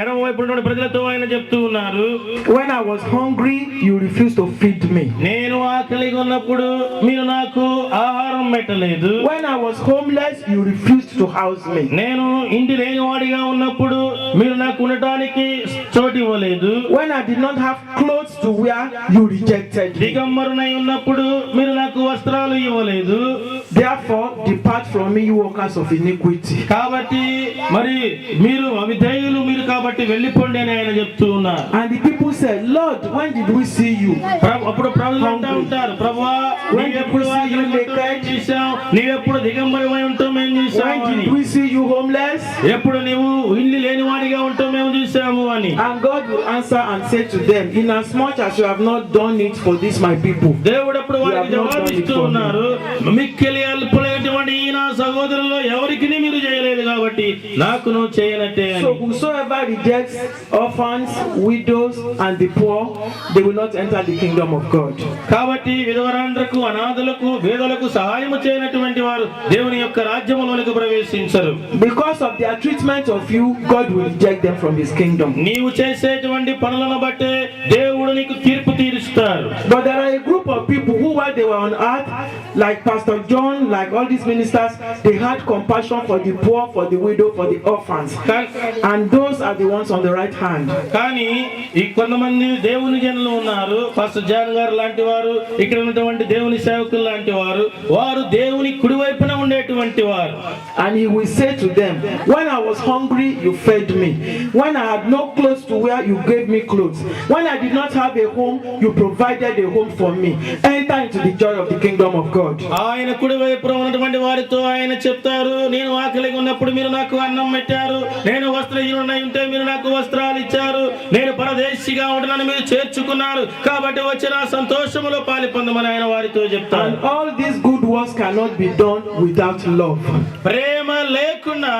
ఎడమ వైపు ఉన్న ప్రజలతో ఆయన చెప్తూ ఉన్నారు, when I was hungry, you refused to feed me. నేను ఆకలిగా ఉన్నప్పుడు మీరు నాకు ఆహారం పెట్టలేదు. When I was homeless, you refused to house me. నేను ఇంటి లేనివాడిగా ఉన్నప్పుడు మీరు నాకు ఉండటానికి చోటు ఇవ్వలేదు. When I did not have clothes to wear, you rejected me. దిగంబరునై ఉన్నప్పుడు మీరు నాకు వస్త్రాలు ఇవ్వలేదు. Therefore, depart from me, you workers of iniquity. కాబట్టి మరి మీరు అవిధేయులు మీరు కాబట్టి వెళ్ళిపోండి అని ఆయన చెప్తూ ఉన్నారు. And the people said, Lord, when did we see you? అప్పుడు ప్రభువు అంటూ ఉంటారు, ప్రభువా నీవెప్పుడు నీవెప్పుడు దిగంబరమై ఉంటావు మేము చూసాము When అని. did we see you homeless? ఎప్పుడు నీవు ఇల్లు లేనివాడిగా ఉంటావు మేము చూసాము అని. And God will answer and say to them, inasmuch as you have not done it for this my people. దేవుడు అప్పుడు వారికి జవాబిస్తూ ఉన్నారు, మిక్కిలి అల్పులైనటువంటి ఈ నా సహోదరుల్లో ఎవరికి మీరు చేయలేదు కాబట్టి నాకును చేయనట్టే అని. So whosoever rejects orphans, widows, and the poor, they will not enter the kingdom of God. కాబట్టి విధవరాండ్రకు, అనాథులకు, పేదలకు సహాయము చేయనటువంటి వారు దేవుని యొక్క రాజ్యములోనికి ప్రవేశించరు. Because of their treatment of you, God will reject them from his kingdom. నీవు చేసేటువంటి పనులను బట్టే దేవుడు నీకు తీర్పు తీరుస్తాడు. But there are a group of people who, while they were on earth, like Pastor John, like all these ministers, they had compassion for the poor, for the widow, for the orphans. And those are the ones on the right hand. కానీ ఈ కొంతమంది దేవుని జనులు ఉన్నారు, pastor John గారు లాంటి వారు, ఇక్కడ ఉన్నటువంటి దేవుని సేవకులు లాంటి వారు, వారు దేవుని కుడివైపున ఉండేటువంటి వారు. And he will say to them, when I was hungry, you fed me. When I had no clothes to wear, you gave me clothes. When I did not have a home, you provided a home for me. Enter into the joy of the kingdom of God. ఆయన కుడివైపున ఉన్నటువంటి వారితో ఆయన చెప్తారు, నేను ఆకలిగా ఉన్నప్పుడు మీరు నాకు అన్నం పెట్టారు, నేను వస్త్రహీనుడై ఉంటే మీరు నాకు వస్త్రాలు ఇచ్చారు, నేను పరదేశిగా ఉండనని మీరు చేర్చుకున్నారు, కాబట్టి వచ్చిన సంతోషములో పాలి పొందమని ఆయన వారితో చెప్తారు. And all these good works cannot be done without love. ప్రేమ లేకుండా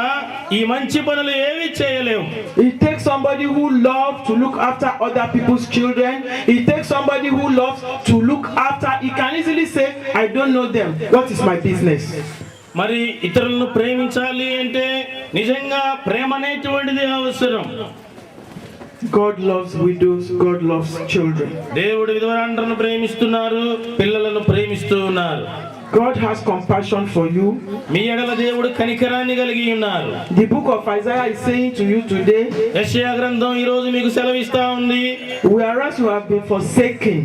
ఈ మంచి పనులు ఏవి చేయలేము. It takes somebody who loves to look after other people's children. It takes somebody who loves to look after. He can easily say, I don't know them. What is my business? మరి ఇతరులను ప్రేమించాలి అంటే నిజంగా ప్రేమ అనేటువంటిది అవసరం. God loves widows. God loves children. దేవుడు విధవరాండ్రను ప్రేమిస్తున్నారు, పిల్లలను ప్రేమిస్తూ ఉన్నారు. God has compassion for you. మీ ఎడల దేవుడు కనికరాన్ని కలిగి ఉన్నారు. The book of Isaiah is saying to you today, యెషయా గ్రంథం ఈ రోజు మీకు సెలవిస్తా ఉంది, whereas you have been forsaken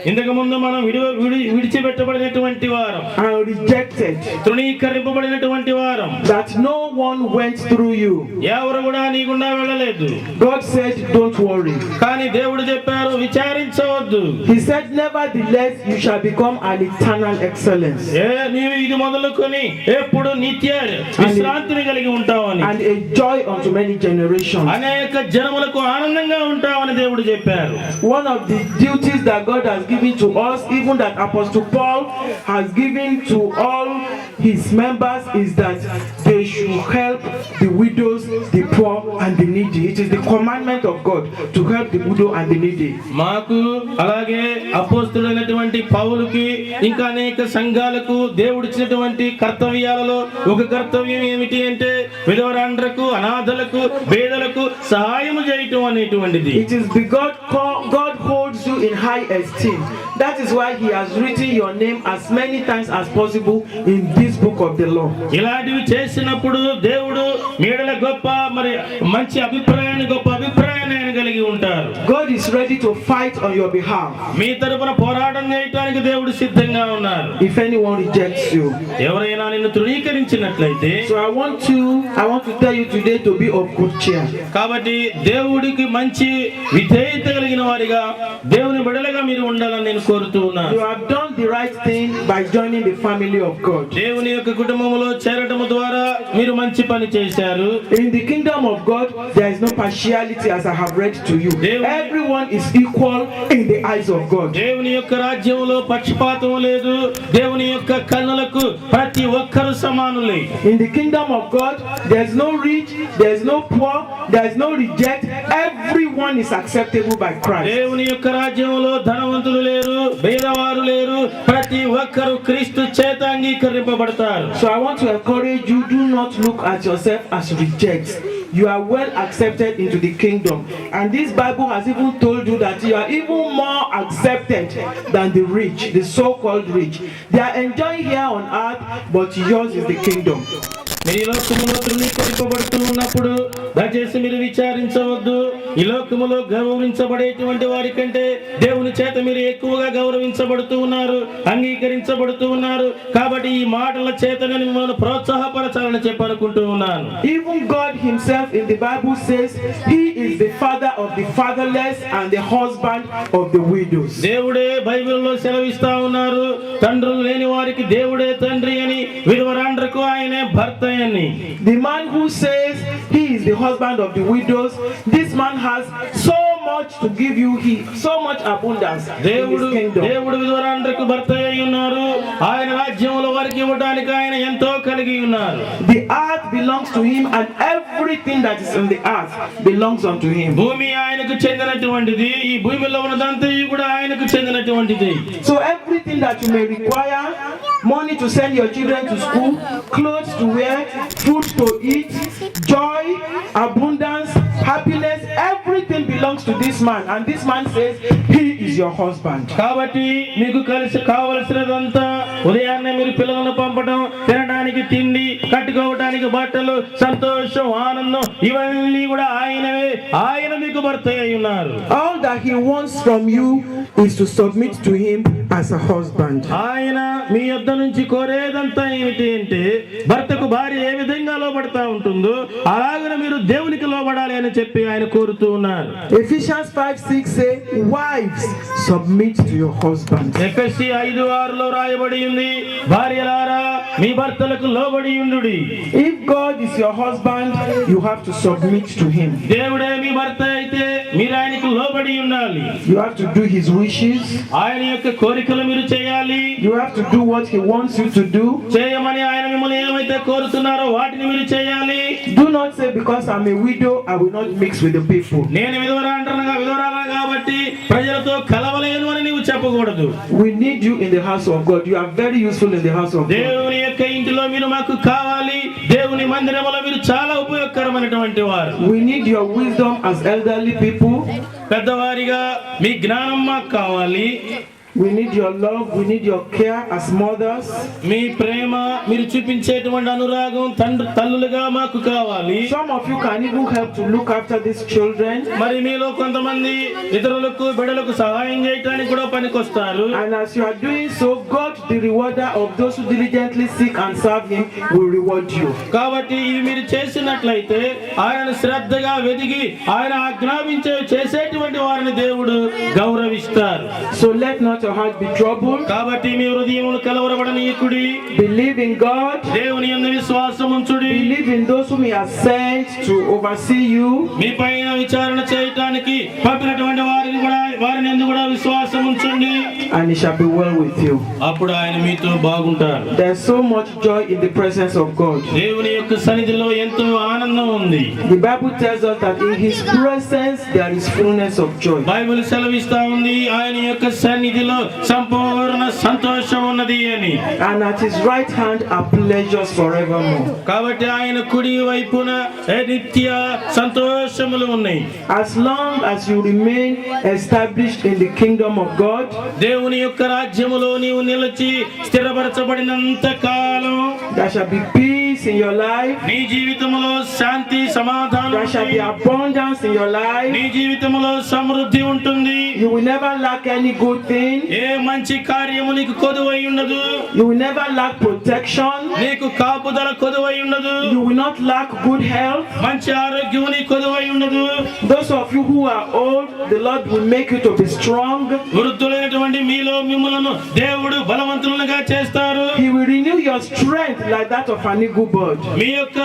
ఇంతకు ముందు మనం విడిచిపెట్టబడినటువంటి వారం, and rejected, తృణీకరింపబడినటువంటి వారం, that no one went through you. ఎవరు కూడా నీకుండా వెళ్ళలేదు. God said, don't worry. కానీ దేవుడు చెప్పారు, విచారించవద్దు. He said, nevertheless you shall become an eternal excellence. నీవు ఇది మొదలుకొని ఎప్పుడు నిత్య విశ్రాంతిని కలిగి ఉంటావని, and a joy unto many generations. అనేక జనములకు ఆనందంగా ఉంటావని దేవుడు చెప్పారు. One of the duties that God has given to us, even that Apostle Paul has given to all his members, is that they should help the widows, the poor, and the needy. It is the commandment of God to help the widow and the needy. మాకు అలాగే అపోస్తలుడైనటువంటి పౌలుకి ఇంకా అనేక సంఘాలకు దేవుడు ఇచ్చినటువంటి కర్తవ్యాలలో ఒక కర్తవ్యం ఏమిటి అంటే విధవరాండ్రకు, అనాథలకు, పేదలకు సహాయం చేయటం అనేటువంటిది. It is because God holds you in high esteem. That is why he has written your name as many times as possible in this book of the law. ఇలాంటివి చేసినప్పుడు దేవుడు మీడల గొప్ప మరి మంచి అభిప్రాయాన్ని, గొప్ప అభిప్రాయాన్ని ఆయన కలిగి ఉంటారు. God is ready to fight on your behalf. మీ తరపున పోరాటం చేయడానికి దేవుడు సిద్ధంగా ఉన్నారు. If anyone rejects you, ఎవరైనా నిన్ను తృణీకరించినట్లయితే, so I want to tell you today to be of good cheer. కాబట్టి దేవుడికి మంచి విధేయత కలిగిన వారిగా, దేవుని బిడ్డలుగా మీరు ఉండాలని నేను కోరుతూ ఉన్నాను. You have done the right thing by joining the family of God. దేవుని యొక్క కుటుంబములో చేరటం ద్వారా మీరు మంచి పని చేశారు. In the kingdom of God, there is no partiality, as I have read to you. Everyone is equal in the eyes of God. దేవుని యొక్క రాజ్యములో పక్షపాతం లేదు. దేవుని యొక్క కన్నులకు ప్రతి ఒక్కరు సమానులే. In the kingdom of God, there is no rich, there is no poor, there is no reject. Everyone is acceptable by Christ. దేవుని యొక్క రాజ్యములో ధనవంతులు లేరు, పేదవారు వారు లేరు. ప్రతి ఒక్కరు క్రీస్తు చేత అంగీకరింపబడతారు. So I want to encourage you, do not look at yourself as rejects. You are well accepted into the kingdom. And this Bible has even told you that you are even more accepted than the rich, the so-called rich. They are enjoying here on earth, but yours is the kingdom. మీరు ఈ లోకములో తృణీకరింపబడుతూ ఉన్నప్పుడు దయచేసి మీరు విచారించవద్దు. ఈ లోకములో గౌరవించబడేటువంటి వారి కంటే దేవుని చేత మీరు ఎక్కువగా గౌరవించబడుతూ ఉన్నారు, అంగీకరించబడుతూ ఉన్నారు. కాబట్టి ఈ మాటల చేత నేను మిమ్మల్ని ప్రోత్సాహపరచాలని చెప్పనుకుంటూ ఉన్నాను. Even God himself in the Bible says he is the father of the fatherless and the husband of the widows. దేవుడే బైబిల్లో సెలవిస్తా ఉన్నారు, తండ్రులు లేని వారికి దేవుడే తండ్రి అని, విధవరాండ్రకు ఆయనే భర్త అని. The man who says he is the husband of the widows, this man has so much to give you, so much abundance in his kingdom. దేవుడు విధవరాండ్రకు భర్త అయి ఉన్నారు. ఆయన రాజ్యంలో వారికి ఇవ్వడానికి ఆయన ఎంతో కలిగి ఉన్నారు. The earth belongs to him and everything that is in the earth belongs unto him. భూమి ఆయనకు చెందినటువంటిది, ఈ భూమిలో ఉన్నదంతా కూడా ఆయనకు చెందినటువంటిది. So everything that you may require, money to send your children to school, clothes to wear, food to eat, joy, abundance, happiness, everything belongs to this man, and this man says he is your husband. కాబట్టి మీకు కలిసి కావలసినదంతా ఉదయాన్నే మీరు పిల్లలను పంపడం, తినడానికి తిండి, కట్టుకోవడానికి బట్టలు, సంతోషం, ఆనందం ఇవన్నీ కూడా ఆయనవే. ఆయన మీకు భర్త అయి ఉన్నారు. All that he wants from you is to submit to him as a husband. ఆయన మీ యొద్ద నుంచి కోరేదంతా ఏమిటి అంటే భర్తకు భార్య ఏ విధంగా లోబడతా ఉంటుందో అలాగనే మీరు దేవునికి లోబడాలి అని చెప్పి ఆయన కోరుతూ ఉన్నారు. Ephesians 5:6 say, wives, submit to your husband. ఎఫెసీ 5:6లో రాయబడి ఉంది, భార్యలారా మీ భర్తలకు లోబడి ఉండుడి. If God is your husband, you have to submit to him. దేవుడే మీ భర్త అయితే మీరు ఆయనకు లోబడి ఉండాలి. You have to do his wishes. ఆయన యొక్క కోరికలు మీరు చేయాలి. You have to do what he wants you to do. చేయమని ఆయన మిమ్మల్ని ఏమైతే కోరుతున్నారో వాటిని మీరు చేయాలి. Do not say because I'm a widow I will not mix with the people. నేను విధవరాలు కాబట్టి ప్రజలతో కలవలేను అని నీవు చెప్పకూడదు. We need you in the house of God. You are very useful in the house of God. దేవుని యొక్క ఇంటిలో మీరు మాకు కావాలి. దేవుని మందిరములో మీరు చాలా ఉపయోగకరమైనటువంటి వారు. We need your wisdom as elderly people. పెద్దవారిగా మీ జ్ఞానం మాకు కావాలి. We need your love, we need your care as mothers. మీ ప్రేమ, మీరు చూపించేటువంటి అనురాగం తల్లులుగా మాకు కావాలి. Some of you can even help to look after these children. మరి మీలో కొంతమంది ఇతరులకు బిడ్డలకు సహాయం చేయడానికి కూడా పనికొస్తారు. And as you are doing so, God, the rewarder of those who diligently seek and serve him, will reward you. కాబట్టి ఇవి మీరు చేసినట్లయితే ఆయన శ్రద్ధగా వెతికి ఆయన ఆజ్ఞాపించే చేసేటువంటి వారిని దేవుడు గౌరవిస్తారు. So let not your heart be troubled. కాబట్టి మీ హృదయమును కలవరపడనీయకుడి. Believe in God. దేవుని యందు విశ్వాసం ఉంచుడి. Believe in those whom he has sent to oversee you. మీ పైన విచారణ చేయడానికి పంపినటువంటి వారిని యందు కూడా విశ్వాసం ఉంచండి. And it shall be well with you. అప్పుడు ఆయన మీతో బాగుంటారు. There's so much joy in the presence of God. దేవుని యొక్క సన్నిధిలో ఎంతో ఆనందం ఉంది. The Bible tells us that in his presence there is fullness of joy. Bible సెలవిస్తా ఉంది ఆయన యొక్క సన్నిధిలో సంపూర్ణ సంతోషం ఉన్నది అని. And at his right hand are pleasures forevermore. కాబట్టి ఆయన కుడి వైపున నిత్య సంతోషములు ఉన్నాయి. As long as you remain established in the kingdom of God, దేవుని యొక్క రాజ్యములో నీవు నిలిచి స్థిరపరచబడినంత కాలం there shall be peace in your life. నీ జీవితములో శాంతి సమాధానం, There shall be abundance in your life. నీ జీవితములో సమృద్ధి ఉంటుంది. You will never lack any good thing. ఏ మంచి కార్యము నీకు కొదువై ఉండదు. You will never lack protection. నీకు కాపుదల కొదువై ఉండదు. You will not lack good health. మంచి ఆరోగ్యం నీకు కొదువై ఉండదు. Those of you who are old, the Lord will make you to be strong. వృద్ధులైనటువంటి మీలో మిమ్మలను దేవుడు బలవంతులుగా చేస్తారు. He will renew your strength like that of an eagle bird. మీ యొక్క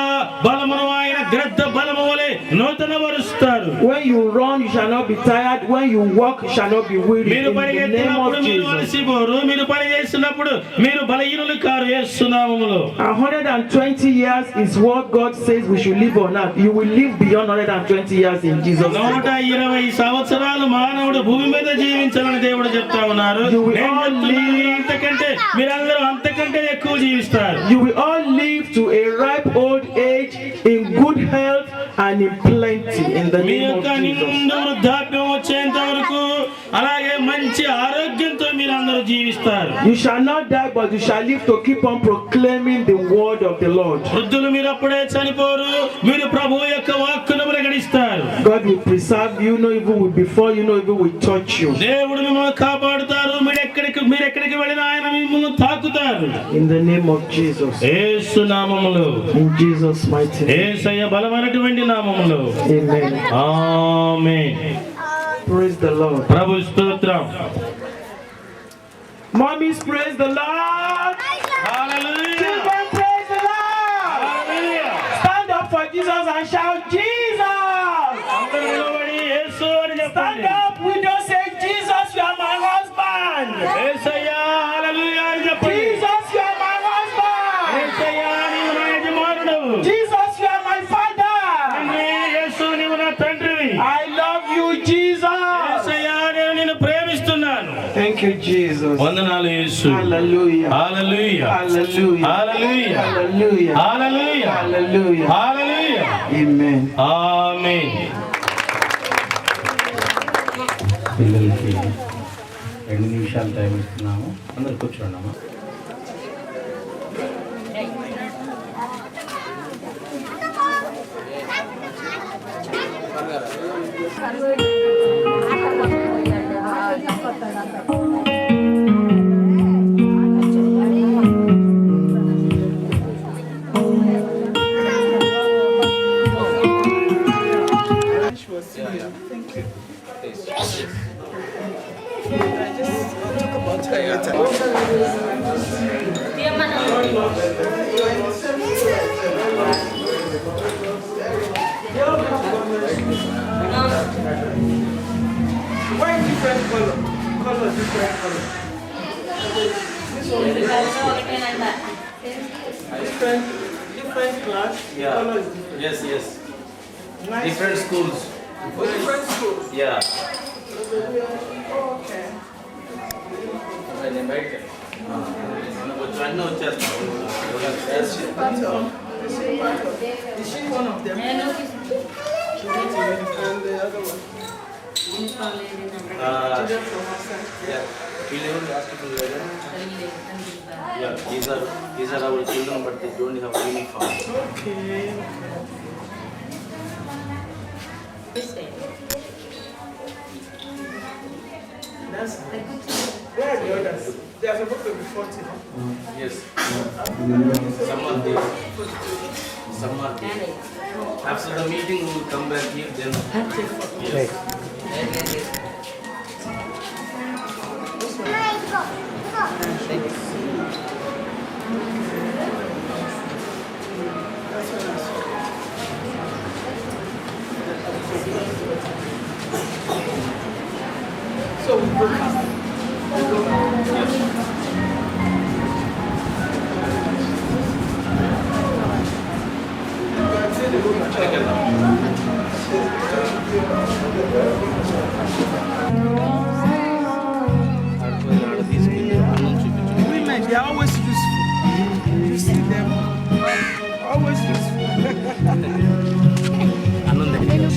బలమును ఆయన గ్రద్ద బలము వలె నూతన పరుస్తారు. When you run, you shall not be tired. When you walk, you shall not be weary. మీరు In the name పరిగెత్తినప్పుడు of మీరు Jesus. అలసిపోరు, మీరు పని చేస్తున్నప్పుడు మీరు బలహీనులు కారు. యేసు నామములో 120 years is what God says we should live on earth. You will live beyond 120 years in Jesus' name. 120 సంవత్సరాలు మానవుడు భూమి మీద జీవించాలని దేవుడు చెప్తా ఉన్నారు. You will నేను all చెప్తున్నాను, live- అంతకంటే మీరందరూ అంతకంటే ఎక్కువ జీవిస్తారు. You will all live to a ripe old age in good health and in plenty in the me name of యొక్క Jesus. నిండు వృద్ధాప్యం వచ్చేంత వరకు అలాగే మంచి ఆరోగ్యంతో మీరు అందరూ జీవిస్తారు. You shall not die, but you shall live to keep on proclaiming the word of the Lord. వృద్ధులు మీరు అప్పుడే చనిపోరు, మీరు ప్రభువు యొక్క వాక్కును ప్రకటిస్తారు. God will preserve you. No evil will befall you. No evil will touch you. దేవుడు మిమ్మల్ని కాపాడుతారు. మీరు ఎక్కడికి వెళ్ళినా ఆయన మిమ్మల్ని తాకుతారు. In the name of Jesus. యేసు నామములో, In Jesus' mighty name. యేసయ్య బలమైనటువంటి నామములో. Amen. Amen. Praise the Lord. ప్రభు స్తోత్రం. Mommies, praise the Lord. Hallelujah. Children, praise the Lord. Hallelujah. Stand up for Jesus and shout, Jesus. అందరూ నిలబడి యేసు అని Stand చెప్పండి. up. We don't say, Jesus, you are my husband. యేసయ్య హల్లెలూయా అని చెప్పండి. Jesus, you are my husband. యేసయ్య నీవు నా యజమానుడు. Jesus, you are my father. తండ్రి, యేసు నీవు నా తండ్రివి. I love you, Jesus. యేసయ్య నేను నిన్ను ప్రేమిస్తున్నాను. Thank you, Jesus. వందనాలు యేసు. Hallelujah. హల్లెలూయా. Hallelujah. హల్లెలూయా. Hallelujah. హల్లెలూయా. Hallelujah. హల్లెలూయా. Amen. ఆమేన్. పిల్లలకి 2 నిమిషాలు టైం ఇస్తున్నాము. అందరు కూర్చోండి అమ్మా. Why different color? Color different color. Different class. Yeah. Color is different. Yes, yes. Nice. Different schools. Different schools. Yeah. Okay. నేను బయట కొంచెం అన్నీ వచ్చేస్తాను. Is she one of them? And the other one. Children from outside. వీళ్ళెవరు hospital లేదా? Yeah, these are our children, but they don't have uniform. Okay. That's where are the others? They are supposed to be 40. Yes. Some are there. Some are there. After the meeting, we will come back here. Then. Yes. So we broke up. Women, they are always useful. You see them, always useful.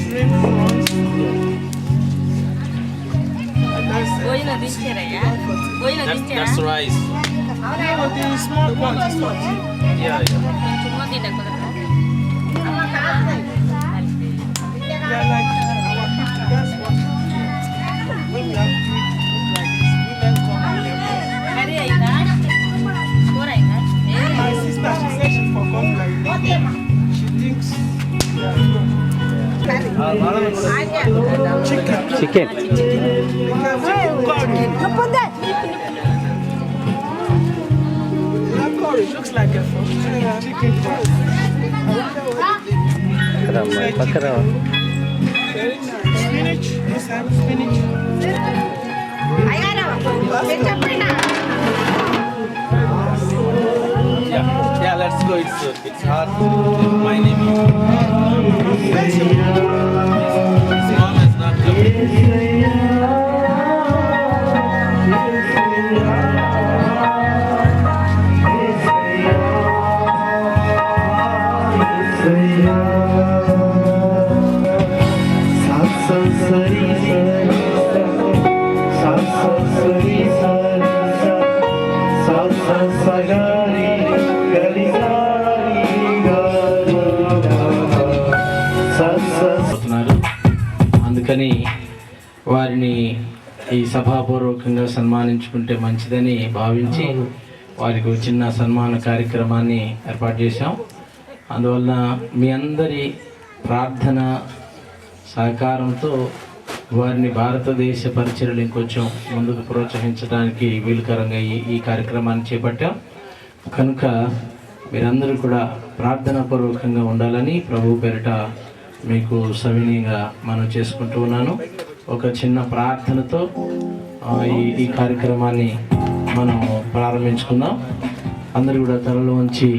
Train front. భోజనం తీస్తారయ్యా భోజనం తీస్తారా That's rice. Oh, the small one is for tea. Yeah, yeah. చుమ్మా తింటా కుదరదా They are like our people. That's what when we have food like this, women come and help us. Curry అయిందా కూర అయిందా My sister, she said she forgot like she thinks they are good. Chicken Because God, it looks like a chicken breast. పక్కరా Very nice. Spinach. Yes, I have spinach. Yeah, let's go. It's hard. My name is. Mom is not coming. అవుతున్నారు. అందుకని వారిని ఈ సభాపూర్వకంగా సన్మానించుకుంటే మంచిదని భావించి వారికి ఒక చిన్న సన్మాన కార్యక్రమాన్ని ఏర్పాటు చేశాం. అందువల్ల మీ అందరి ప్రార్థన సహకారంతో వారిని భారతదేశ పరిచర్యలు ఇంకొంచెం ముందుకు ప్రోత్సహించడానికి వీలుకరంగా ఈ కార్యక్రమాన్ని చేపట్టాం. కనుక మీరందరూ కూడా ప్రార్థనాపూర్వకంగా ఉండాలని ప్రభు పేరిట మీకు సవినీయంగా మనం చేసుకుంటూ ఉన్నాను. ఒక చిన్న ప్రార్థనతో ఈ కార్యక్రమాన్ని మనం ప్రారంభించుకుందాం. అందరూ కూడా తలలో ఉంచి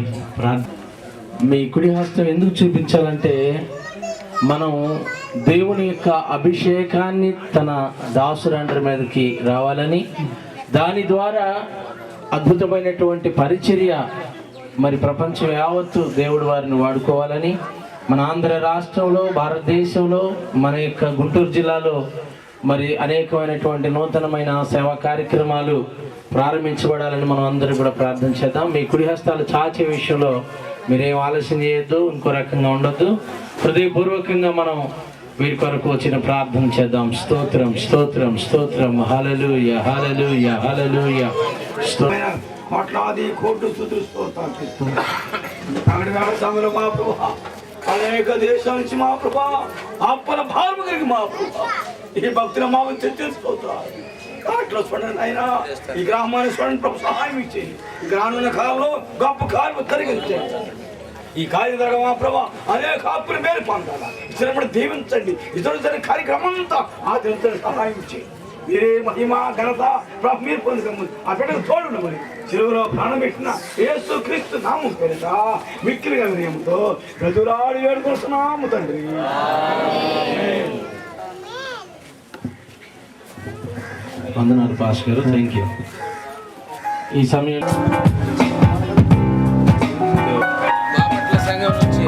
మీ కుడి హస్తం ఎందుకు చూపించాలంటే మనం దేవుని యొక్క అభిషేకాన్ని తన దాసురండ్రి మీదకి రావాలని, దాని ద్వారా అద్భుతమైనటువంటి పరిచర్య మరి ప్రపంచం యావత్తు దేవుడు వారిని వాడుకోవాలని, మన ఆంధ్ర రాష్ట్రంలో, భారతదేశంలో, మన యొక్క గుంటూరు జిల్లాలో మరి అనేకమైనటువంటి నూతనమైన సేవా కార్యక్రమాలు ప్రారంభించబడాలని మనం అందరూ కూడా ప్రార్థన చేద్దాం. మీ కుడి హస్తాలు చాచే విషయంలో మీరేం ఆలస్యం చేయొద్దు, ఇంకో రకంగా ఉండొద్దు. హృదయపూర్వకంగా మనం వీరి కొరకు వచ్చిన ప్రార్థన చేద్దాం. స్తోత్రం స్తోత్రం స్తోత్రం. హల్లెలూయా హల్లెలూయా హల్లెలూయా. కోట్లాది కోట్లు స్తుతులు స్తోత్రాలు. మా ప్రభా, అనేక దేశాల నుంచి మా ప్రభా, అప్పల భారము కలిగి మా ప్రభా, ఈ భక్తుల మాకు తెలుసుకోవాలి. కాట్లో చూడండి అయినా, ఈ గ్రామాన్ని చూడండి ప్రభు, సహాయం ఇచ్చేది. ఈ గ్రామీణ కాలంలో గొప్ప కార్యం తరిగించండి. ఈ కార్యం ద్వారా మా ప్రభా అనేక ఆత్మలు మేలు పొందాలా, ఇచ్చినప్పుడు దీవించండి. ఇతరులు జరిగే కార్యక్రమం అంతా ఆ దేవుని సహాయం ఇచ్చేది. మీరే మహిమ ఘనత ప్రభు మీరు పొందుకము. ఆ బిడ్డకు తోడు మరి చెరువులో ప్రాణం పెట్టిన యేసు క్రీస్తు నామం పేరిట మిక్కిలిగా వినయంతో ప్రజలాడి వేడుకొస్తున్నాము తండ్రి. వందనాలు పాస్ గారు, థ్యాంక్ యూ. ఈ సమయంలో బాపట్ల సంఘం నుంచి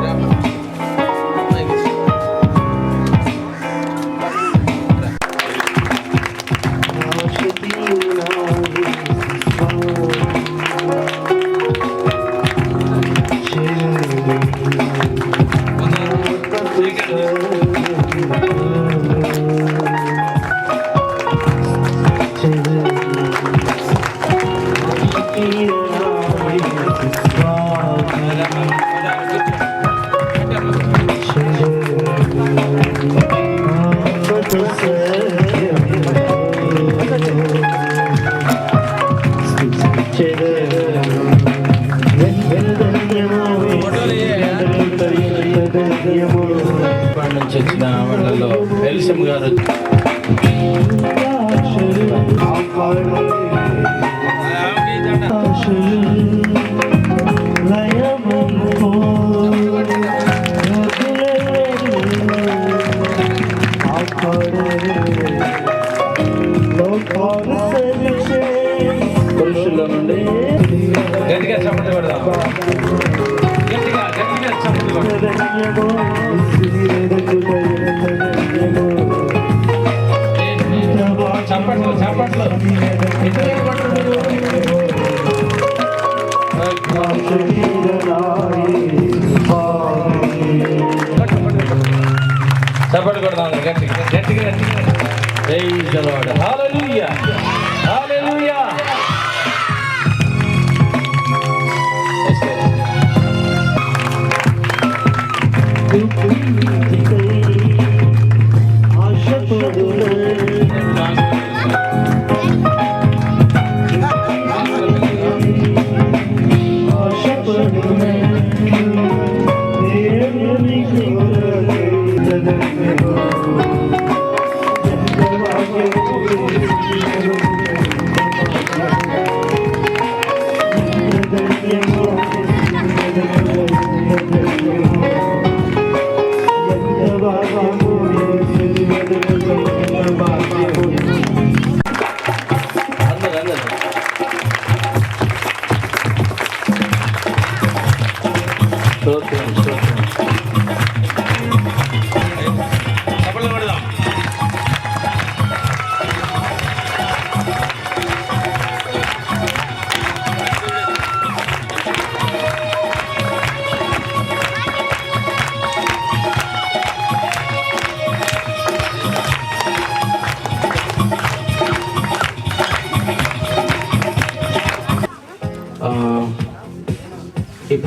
నుంచి వచ్చిన వాళ్ళలో ఎల్సమ్ గారు పురుషుల్లో నుండి గట్టిగా చప్పట్లు కొడదాం. గట్టిగా గట్టిగా చప్పట్లు కొడదాం. చప్పట్లు చప్పట్లు చప్పట్లు కొడదాం. గట్టిగా గట్టిగా గట్టిగా. Praise the Lord. Hallelujah hallelujah.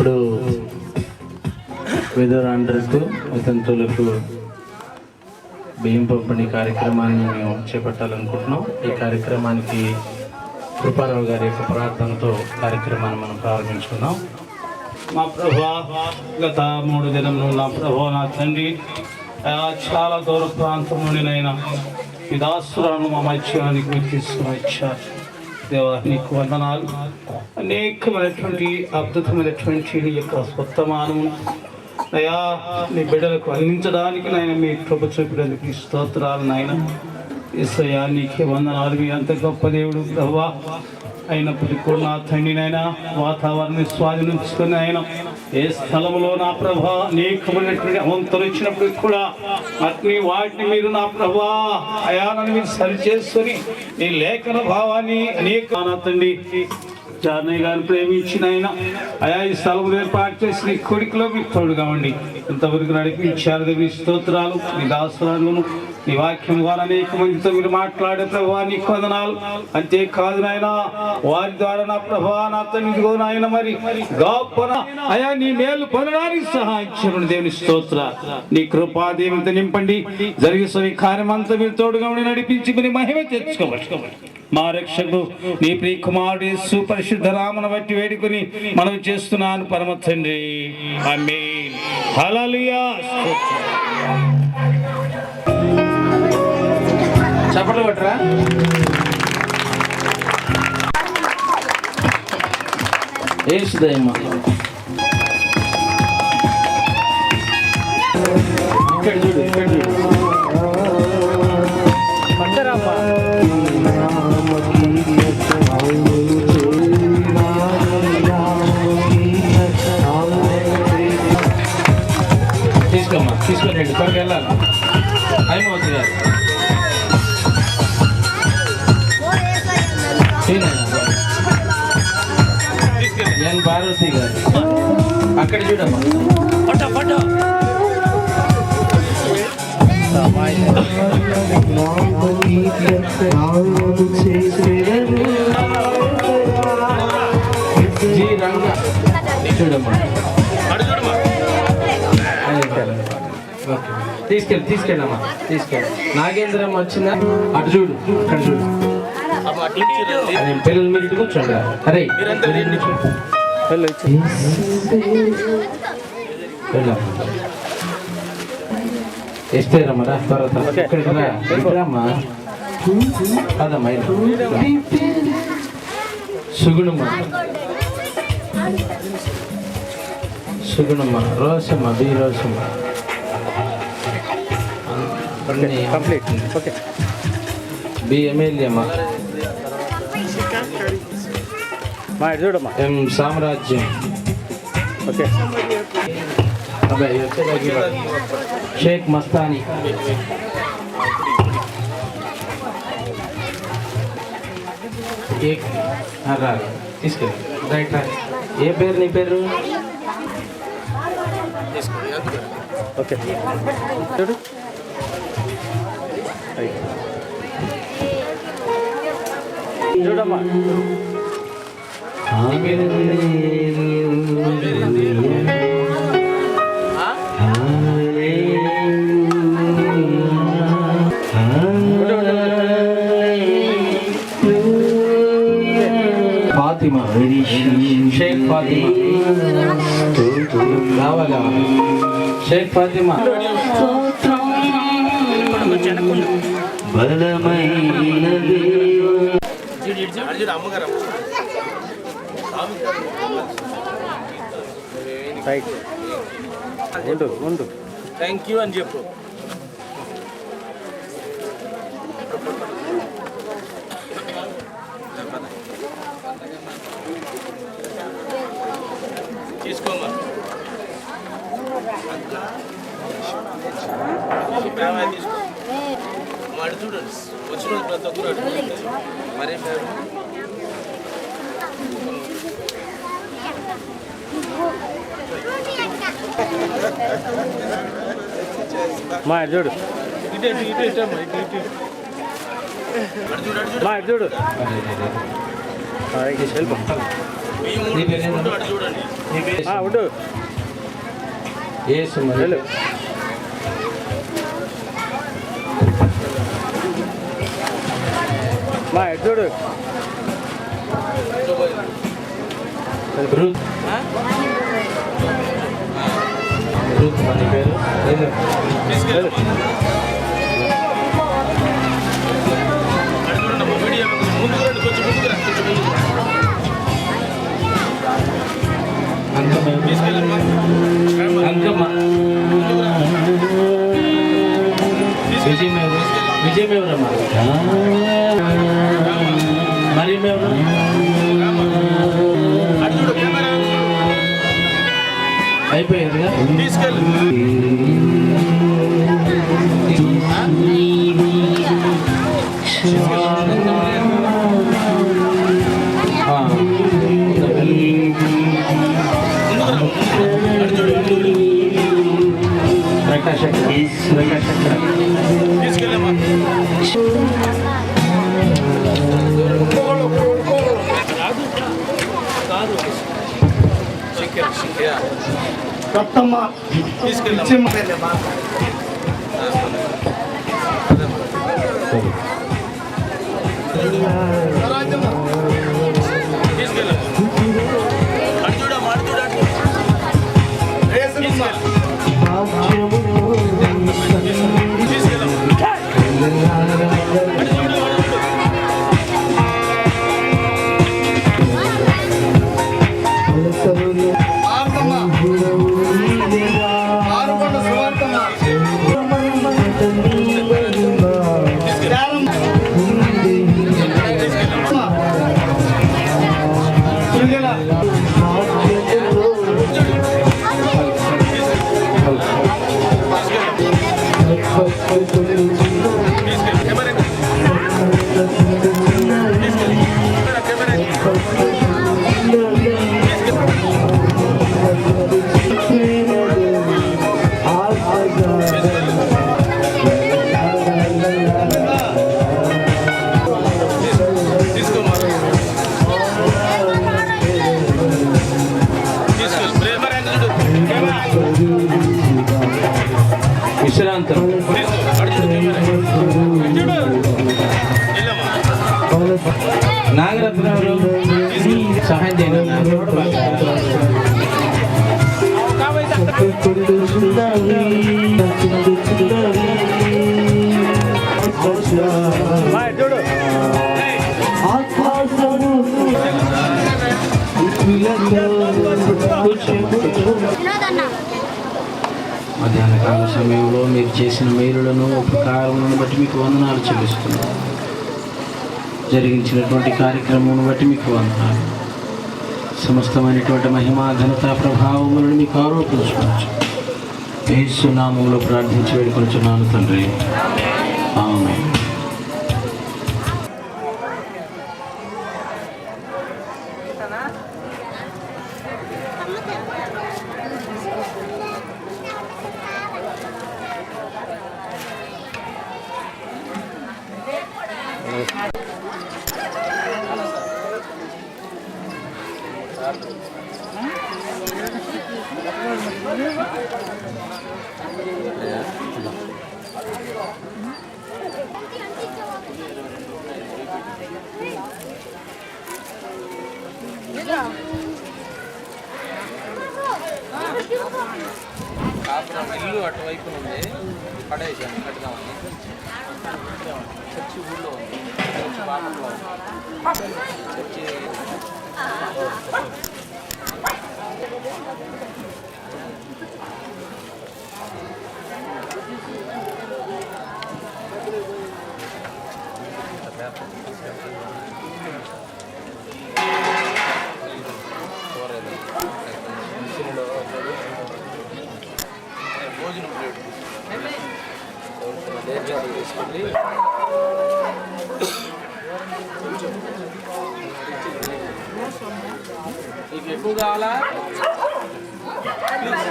ఇప్పుడు విధులందరికీ వితంతువులకు బియ్యం పంపిణీ కార్యక్రమాన్ని మేము చేపట్టాలనుకుంటున్నాం. ఈ కార్యక్రమానికి కృపారావు గారి యొక్క ప్రార్థనతో కార్యక్రమాన్ని మనం ప్రారంభించుకున్నాం. మా ప్రభా, గత 3 దినములు నా ప్రభా, నా తండ్రి చాలా దూర ప్రాంతం నుండి నైనా ఈ దాసురాలను మా మధ్యానికి తీసుకుని వచ్చారు. దేవా, నీకు వందనాలు. అనేకమైనటువంటి అద్భుతమైనటువంటి నీ యొక్క వర్తమానము అయ్యా నీ బిడ్డలకు అందించడానికి నాయన మీ కృప చూపడానికి స్తోత్రాలు నాయన. యేసయ్యా, నీకే వందనాలు. మీ అంత గొప్ప దేవుడు ప్రభువా. అయినప్పటికీ కూడా నా తండ్రినైనా వాతావరణం స్వాధీనించుకుని ఆయన ఏ స్థలంలో నా ప్రభా అనేకమైనటువంటి అవంతులు వచ్చినప్పుడు కూడా అగ్ని వాటిని మీరు నా ప్రభా అయానాన్ని మీరు సరిచేసుకొని నీ లేఖన భావాన్ని అనేక నా తండ్రి జానయ్య గారిని ప్రేమించిన ఆయన అయా ఈ స్థలం ఏర్పాటు చేసి నీ కొడుకులో మీరు తోడుగా ఉండి ఇంతవరకు నడిపించారు. దేవి స్తోత్రాలు. నీ దాసులను నీ వాక్యం ద్వారా అనేక మందితో మీరు మాట్లాడే ప్రభా నీ వందనాలు. అంతేకాదు నాయన వారి ద్వారా నా ప్రభా నా తండ్రిగో నాయన మరి గొప్ప అయా నీ మేలు పొందడానికి సహాయం చేయండి. దేవుని స్తోత్ర. నీ కృపా దేవునితో నింపండి. జరిగే కార్యం అంతా మీరు తోడుగా ఉండి నడిపించి మీరు మహిమ తెచ్చుకోవచ్చు. మా రక్షకుడు నీ ప్రియ కుమారుడు యేసు పరిశుద్ధ నామమున బట్టి వేడుకొని మనం చేస్తున్నాను పరమ తండ్రి. ఆమేన్. హల్లెలూయా. చప్పట్లు కొట్టరా. యేసుదయమ్మ ఇక్కడ చూడు, ఇక్కడ చూడు. పట్టరామ్మా. తీసుకోమ్మా, తీసుకొని త్వరగా వెళ్ళాలి. అయిపోతుంది గారు ఎన్ భారతి గారు అక్కడ చూడమ్మా. జీ రంగా చూడమ్మా. తీసుకెళ్ళమ్మా, తీసుకెళ్ళి. నాగేంద్రమ్మ వచ్చిందా? అటు చూడు, అక్కడ చూడు. పిల్లలు మీరు కూర్చోండి. అరే ఎస్తేరమ్మా రా, త్వరగా ఇక్కడికి రా. ఇక్కడమ్మా అదమ్మా. సుగుణమ్మా, సుగుణమ్మా. Rosamma, B Rosamma. Complete. Okay. B ఎమ్మెల్యేమ్మా. చూడమ్మా. ఎం సామ్రాజ్యం. ఓకే. అబ్బాయి వచ్చేదానికి షేక్ మస్తానీ. రా తీసుకెళ్ళి. రైట్ రా. ఏ పేరు నీ పేరు? ఓకే చూడు. చూడమ్మా. ఫాతిమా, షేక్ ఫాతిమా. రావాలా షేక్ ఫాతిమా. థ్యాంక్ యూ అని చెప్పు. తీసుకోమ్మా. తీసుకో. అటు చూడండి, వచ్చిన ప్రతి ఒక్కరు అడుగుతుంది. మరే మా చూడు, ఇటు ఇటు ఇటు అమ్మా, ఇటు ఇటు మా చూడు. మీ మూడు తీసుకుంటూ అటు చూడండి. ఉండు యేసు మరి మా ఎటు చూడు రూత్ రూత్ అని పేరు అంకమ్మ విజయమేవరమ్మా మరి మేవరు అయిపోయారుగా విశ్రాంతం నాగరత్నరావు సహాయం చేయండి. మా ఎటు చూడు మధ్యాహ్న కాల సమయంలో మీరు చేసిన మేలులను ఉపకారములను బట్టి మీకు వందనాలు చెల్లిస్తున్నాను. జరిగించినటువంటి కార్యక్రమం బట్టి మీకు వందనాలు. సమస్తమైనటువంటి మహిమ ఘనత ప్రభావములను మీకు ఆరోపించుకోవచ్చు. యేసు నామములో ప్రార్థించి వేడుకొనుచున్నాను తండ్రి, ఆమేన్. ఇల్లు అటువైపు ఉంది, పడేసాను కట్టుదామని. చర్చి ఊళ్ళో ఉంది, చర్చి బాపట్లో ఉంది. చర్చి భోజనం ప్లేట్ తీసుకెళ్ళి నీకు ఎక్కువ కావాలా? ప్లీజ్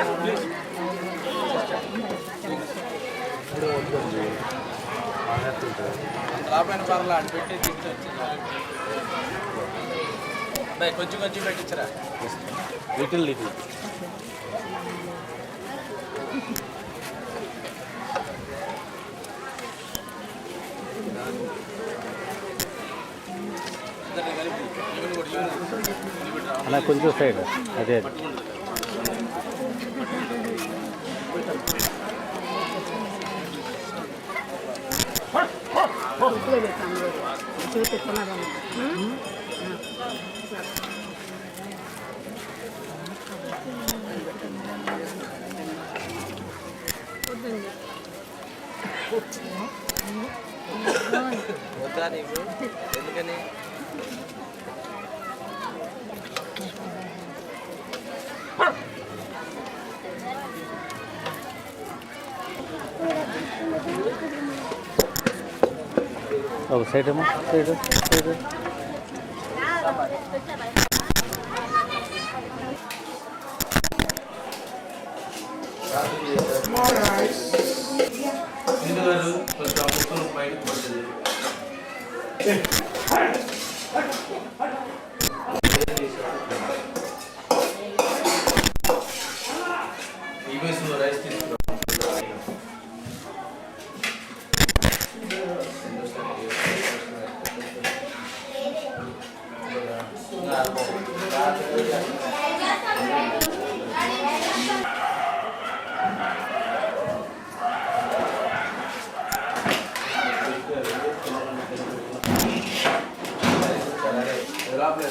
అంత లాభమైన పర్లా అని పెట్టి తీసుకొచ్చి కొంచెం పెట్టించరా. Little little. అలా కొంచెం సైడ్ అదే వద్దా నీకు ఎందుకని ఒక సైడ్ ఏమో సైడ్ సైడ్ ఎందుకు కొంచెం ఆ ముక్కలు బయటకు పడుతుంది. ఈ వయసులో రైస్ తీసుకురా. లోపల